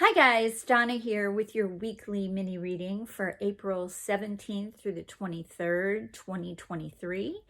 Hi guys, Donna here with your weekly mini reading for April 17th through the 23rd, 2023.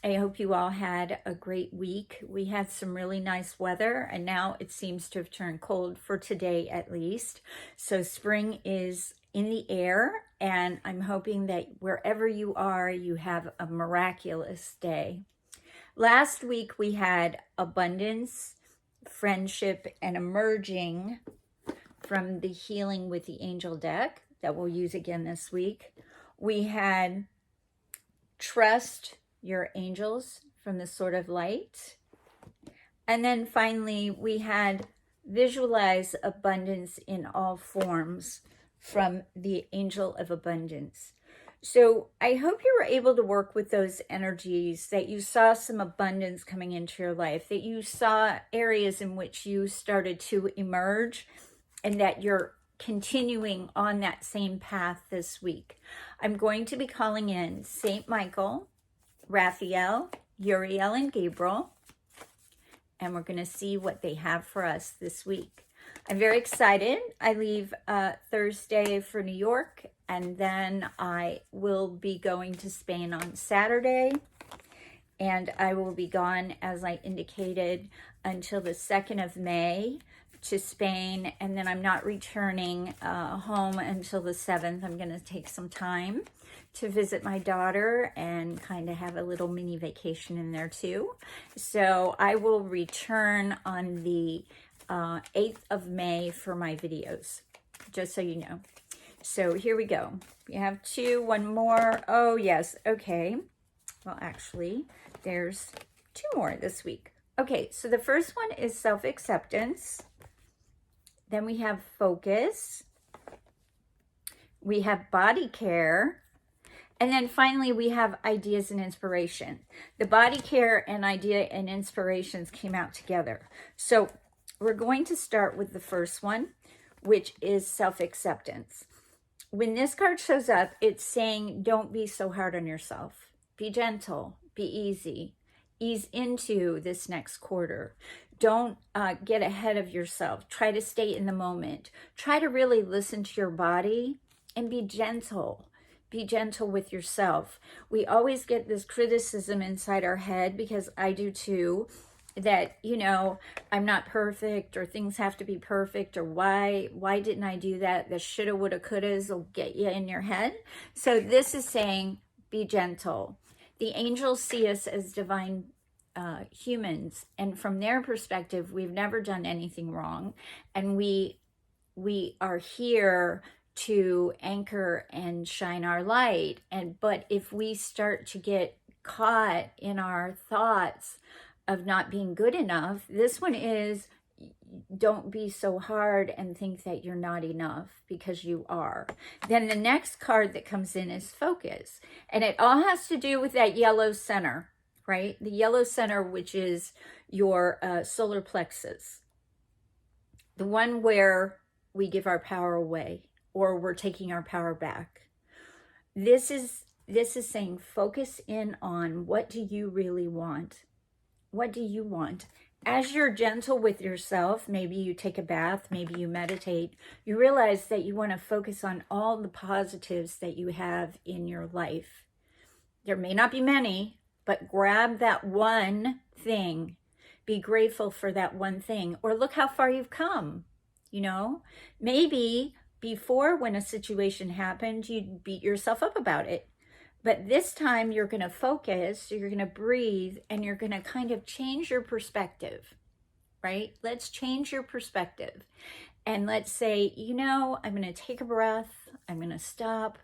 I hope you all had a great week. We had some really nice weather and now it seems to have turned cold for today at least. So spring is in the air and I'm hoping that wherever you are, you have a miraculous day. Last week we had abundance, friendship, and emerging from the Healing with the Angel deck that we'll use again this week. We had Trust Your Angels from the Sword of Light. And then finally, we had Visualize Abundance in All Forms from the Angel of Abundance. So I hope you were able to work with those energies, that you saw some abundance coming into your life, that you saw areas in which you started to emerge, and that you're continuing on that same path this week. I'm going to be calling in St. Michael, Raphael, Uriel, and Gabriel, and we're going to see what they have for us this week. I'm very excited. I leave Thursday for New York, and then I will be going to Spain on Saturday, and I will be gone, as I indicated, until the 2nd of May to Spain, and then I'm not returning home until the 7th. I'm going to take some time to visit my daughter and kind of have a little mini vacation in there too. So I will return on the 8th of May for my videos, just so you know. So here we go. We have one more. Oh yes, okay. Well, actually, there's 2 more this week. Okay, so the first one is self-acceptance. Then we have focus. We have body care. And then finally, we have ideas and inspiration. The body care and idea and inspirations came out together. So we're going to start with the first one, which is self-acceptance. When this card shows up, it's saying, don't be so hard on yourself. Be gentle, be easy. Ease into this next quarter. Don't get ahead of yourself. Try to stay in the moment. Try to really listen to your body and be gentle. Be gentle with yourself. We always get this criticism inside our head, because I do too, that, you know, I'm not perfect, or things have to be perfect, or why didn't I do that? The shoulda, woulda, couldas will get you in your head. So this is saying, be gentle. The angels see us as divine humans, and from their perspective, we've never done anything wrong, and we are here to anchor and shine our light. But if we start to get caught in our thoughts of not being good enough, this one is, don't be so hard and think that you're not enough, because you are. Then the next card that comes in is focus, and it all has to do with that yellow center, right? The yellow center, which is your solar plexus, the one where we give our power away, or we're taking our power back. This is saying, focus in on, what do you really want? What do you want? As you're gentle with yourself, maybe you take a bath, maybe you meditate, you realize that you want to focus on all the positives that you have in your life. There may not be many, but grab that one thing. Be grateful for that one thing, or look how far you've come. You know, maybe before, when a situation happened, you'd beat yourself up about it. But this time you're going to focus, you're going to breathe, and you're going to kind of change your perspective, right? Let's change your perspective. And let's say, you know, I'm going to take a breath. I'm going to stop.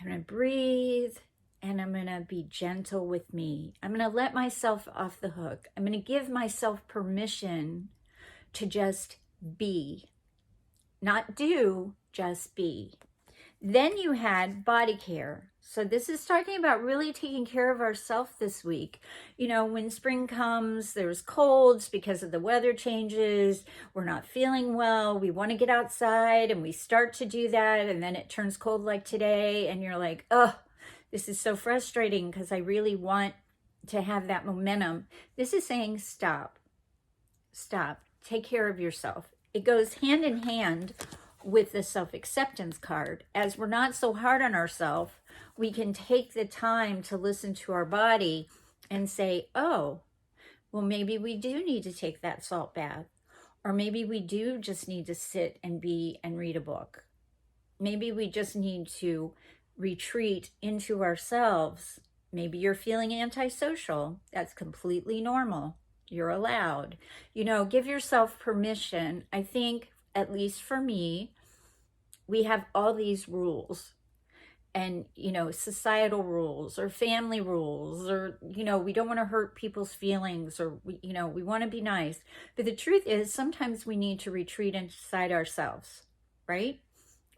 I'm going to breathe. And I'm going to be gentle with me. I'm going to let myself off the hook. I'm going to give myself permission to just be. Not do, just be. Then you had body care. So this is talking about really taking care of ourselves this week. You know, when spring comes, there's colds because of the weather changes. We're not feeling well. We want to get outside, and we start to do that, and then it turns cold like today, and you're like, oh, this is so frustrating because I really want to have that momentum. This is saying, stop. Stop. Take care of yourself. it goes hand in hand with the self-acceptance card. As we're not so hard on ourselves, we can take the time to listen to our body and say, oh, well, maybe we do need to take that salt bath. Or maybe we do just need to sit and be and read a book. Maybe we just need to retreat into ourselves. Maybe you're feeling antisocial. That's completely normal. You're allowed. You know, give yourself permission. I think, at least for me, we have all these rules and, you know, societal rules or family rules, or, you know, we don't want to hurt people's feelings, or, you know, we want to be nice. But the truth is, sometimes we need to retreat inside ourselves, right?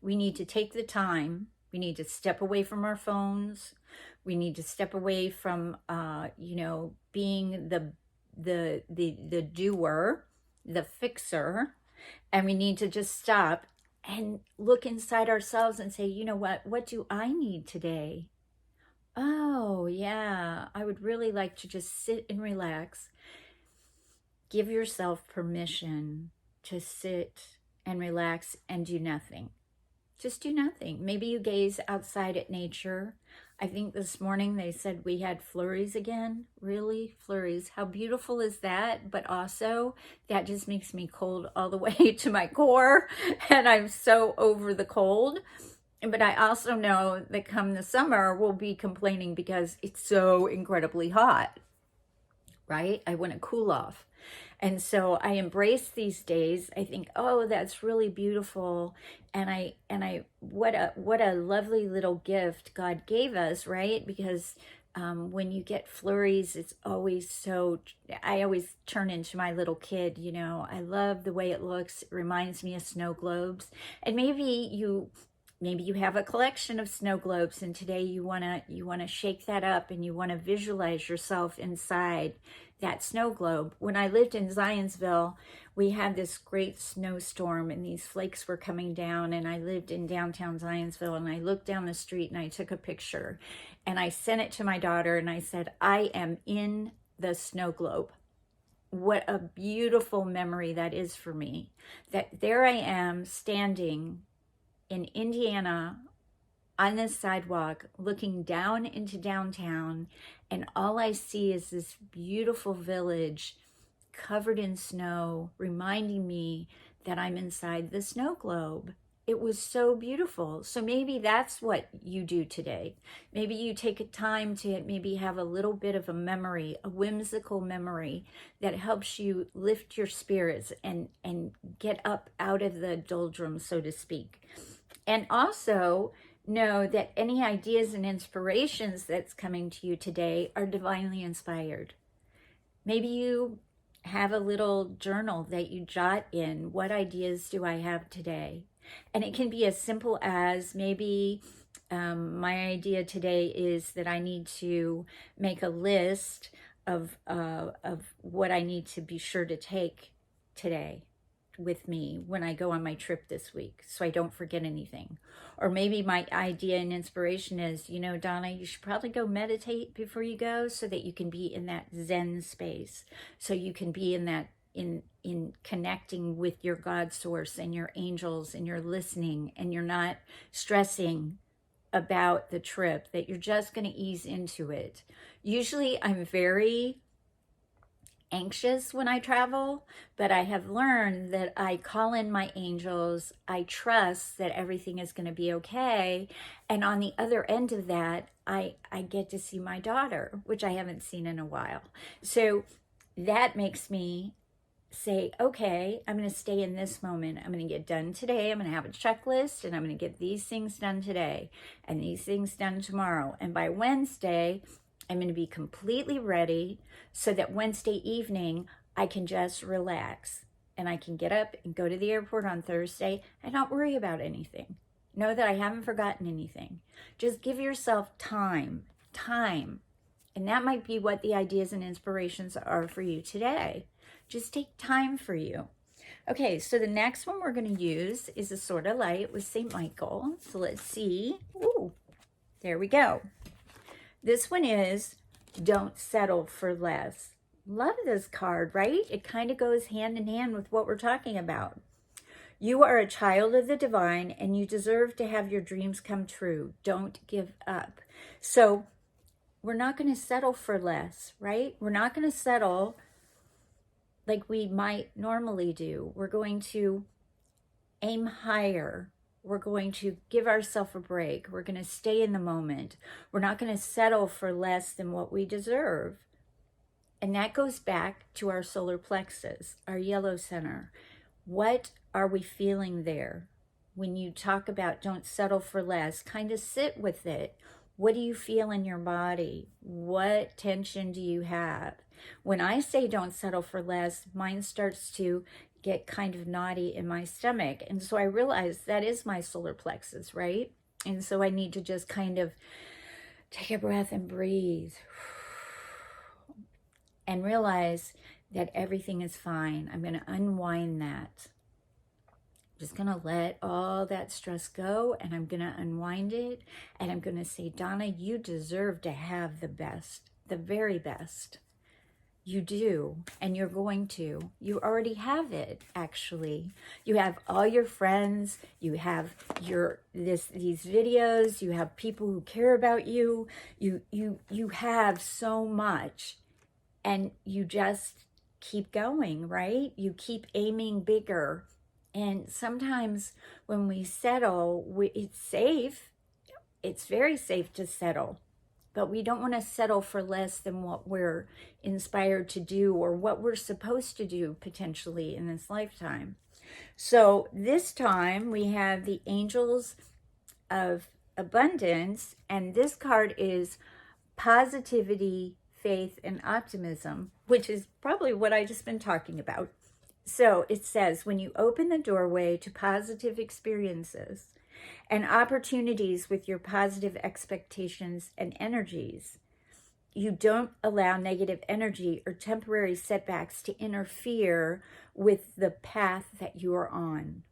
We need to take the time. We need to step away from our phones. We need to step away from, you know, being the doer, the fixer, and we need to just stop and look inside ourselves and say, you know what do I need today? Oh, yeah, I would really like to just sit and relax. Give yourself permission to sit and relax and do nothing. Just do nothing. Maybe you gaze outside at nature. I think this morning they said we had flurries again. Really? Flurries. How beautiful is that? But also, that just makes me cold all the way to my core. And I'm so over the cold. But I also know that come the summer, we'll be complaining because it's so incredibly hot, right? I want to cool off. And so I embrace these days. I think, oh, that's really beautiful. And what a lovely little gift God gave us, right? Because when you get flurries, it's always so, I always turn into my little kid, you know. I love the way it looks. It reminds me of snow globes. And maybe you have a collection of snow globes, and today you want to shake that up and you want to visualize yourself inside that snow globe. When I lived in Zionsville, we had this great snowstorm and these flakes were coming down, and I lived in downtown Zionsville, and I looked down the street and I took a picture and I sent it to my daughter and I said, I am in the snow globe. What a beautiful memory that is for me, that there I am standing in Indiana on this sidewalk looking down into downtown, and all I see is this beautiful village covered in snow, reminding me that I'm inside the snow globe. It was so beautiful. So maybe that's what you do today. Maybe you take a time to maybe have a little bit of a memory, a whimsical memory that helps you lift your spirits and get up out of the doldrums, so to speak. And also know that any ideas and inspirations that's coming to you today are divinely inspired. Maybe you have a little journal that you jot in, what ideas do I have today? And it can be as simple as maybe my idea today is that I need to make a list of what I need to be sure to take today with me when I go on my trip this week, so I don't forget anything. Or maybe my idea and inspiration is, you know, Donna, you should probably go meditate before you go, so that you can be in that Zen space, so you can be in that in connecting with your God source and your angels, and you're listening and you're not stressing about the trip, that you're just going to ease into it. Usually I'm very anxious when I travel, but I have learned that I call in my angels. I trust that everything is going to be okay. And on the other end of that, I get to see my daughter, which I haven't seen in a while. So that makes me say, okay, I'm going to stay in this moment. I'm going to get done today. I'm going to have a checklist, and I'm going to get these things done today and these things done tomorrow. And by Wednesday, I'm going to be completely ready, so that Wednesday evening I can just relax and I can get up and go to the airport on Thursday and not worry about anything. Know that I haven't forgotten anything. Just give yourself time. And that might be what the ideas and inspirations are for you today. Just take time for you. Okay, so the next one we're going to use is a Sword of Light with St. Michael. So let's see. Ooh, there we go. This one is Don't Settle for Less. Love this card, right? It kind of goes hand in hand with what we're talking about. You are a child of the divine, and you deserve to have your dreams come true. Don't give up. So we're not going to settle for less, right? We're not going to settle like we might normally do. We're going to aim higher. We're going to give ourselves a break. We're going to stay in the moment. We're not going to settle for less than what we deserve. And that goes back to our solar plexus, our yellow center. What are we feeling there? When you talk about don't settle for less, kind of sit with it. What do you feel in your body? What tension do you have? When I say don't settle for less, mine starts to get kind of knotty in my stomach. And so I realize that is my solar plexus, right? And so I need to just kind of take a breath and breathe and realize that everything is fine. I'm going to unwind that. Just going to let all that stress go, and I'm going to unwind it, and I'm going to say, Donna, you deserve to have the best, the very best. You do, and you're going to. You already have it, actually. You have all your friends, you have these videos, you have people who care about you. You have so much, and you just keep going, right? You keep aiming bigger. And sometimes when we settle, it's safe. It's very safe to settle. But we don't want to settle for less than what we're inspired to do or what we're supposed to do potentially in this lifetime. So this time we have the Angels of Abundance, and this card is Positivity, Faith, and Optimism, which is probably what I just been talking about. So it says, when you open the doorway to positive experiences and opportunities with your positive expectations and energies, you don't allow negative energy or temporary setbacks to interfere with the path that you are on.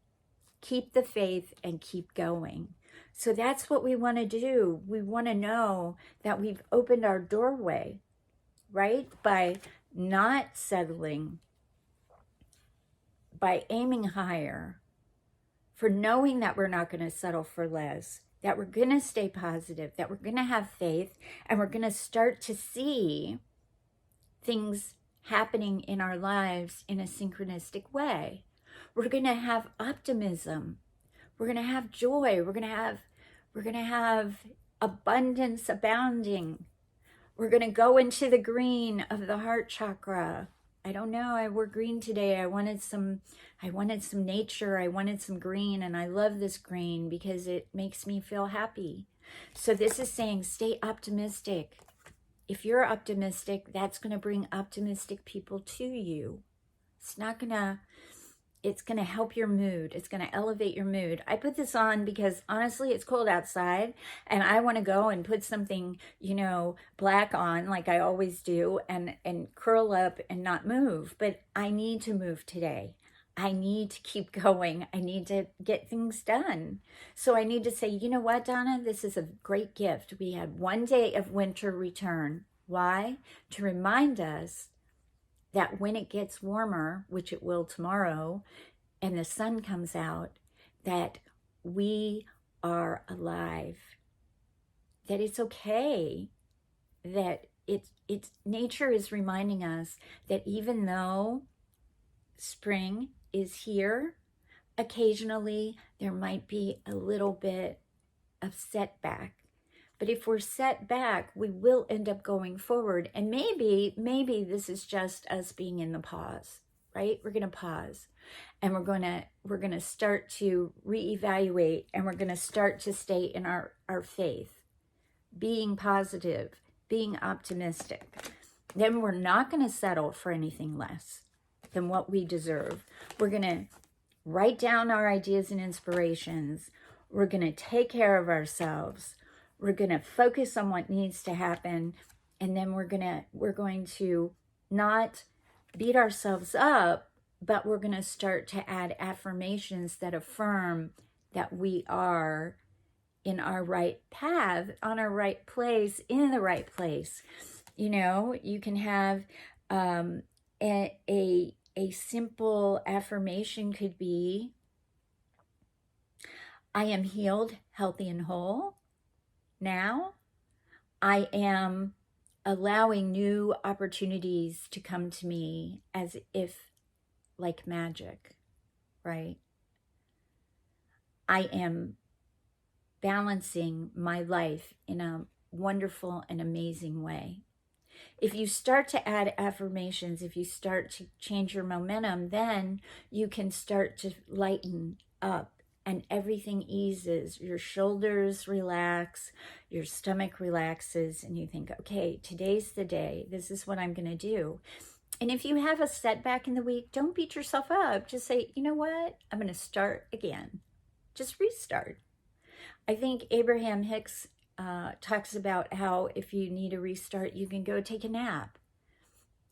Keep the faith and keep going. So that's what we want to do. We want to know that we've opened our doorway, right? By not settling, by aiming higher, for knowing that we're not going to settle for less, that we're going to stay positive, that we're going to have faith, and we're going to start to see things happening in our lives in a synchronistic way. We're going to have optimism. We're going to have joy. We're going to have abundance abounding. We're going to go into the green of the heart chakra. I don't know, I wore green today. I wanted some nature. I wanted some green, and I love this green because it makes me feel happy. So this is saying stay optimistic. If you're optimistic, that's going to bring optimistic people to you. It's going to help your mood. It's going to elevate your mood. I put this on because honestly, it's cold outside and I want to go and put something, black on like I always do and curl up and not move. But I need to move today. I need to keep going. I need to get things done. So I need to say, you know what, Donna, this is a great gift. We had one day of winter return. Why? To remind us that when it gets warmer, which it will tomorrow, and the sun comes out, that we are alive, that it's okay, that it's nature is reminding us that even though spring is here, occasionally there might be a little bit of setback. But if we're set back, we will end up going forward. And maybe this is just us being in the pause, right? We're going to pause and we're going to start to reevaluate, and we're going to start to stay in our faith, being positive, being optimistic. Then we're not going to settle for anything less than what we deserve. We're going to write down our ideas and inspirations. We're going to take care of ourselves. We're going to focus on what needs to happen, and then we're going to not beat ourselves up, but we're going to start to add affirmations that affirm that we are in our right path, on our right place, in the right place. You can have a simple affirmation could be, I am healed, healthy, and whole now. I am allowing new opportunities to come to me as if like magic, right? I am balancing my life in a wonderful and amazing way. If you start to add affirmations, if you start to change your momentum, then you can start to lighten up and everything eases. Your shoulders relax, your stomach relaxes, and you think, okay, today's the day. This is what I'm going to do. And if you have a setback in the week, don't beat yourself up. Just say, you know what? I'm going to start again. Just restart. I think Abraham Hicks talks about how if you need a restart, you can go take a nap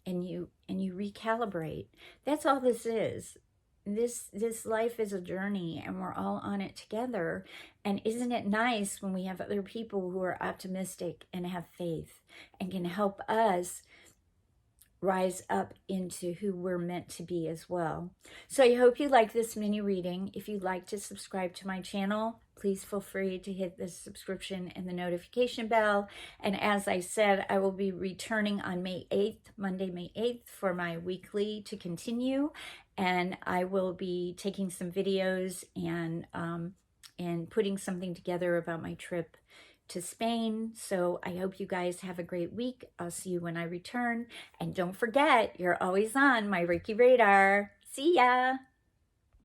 and you recalibrate. That's all this is. This life is a journey and we're all on it together. And isn't it nice when we have other people who are optimistic and have faith and can help us rise up into who we're meant to be as well. So I hope you like this mini reading. If you'd like to subscribe to my channel, please feel free to hit the subscription and the notification bell. And as I said, I will be returning on May 8th, Monday, May 8th, for my weekly to continue. And I will be taking some videos and putting something together about my trip to Spain. So I hope you guys have a great week. I'll see you when I return. And don't forget, you're always on my Reiki Radar. See ya!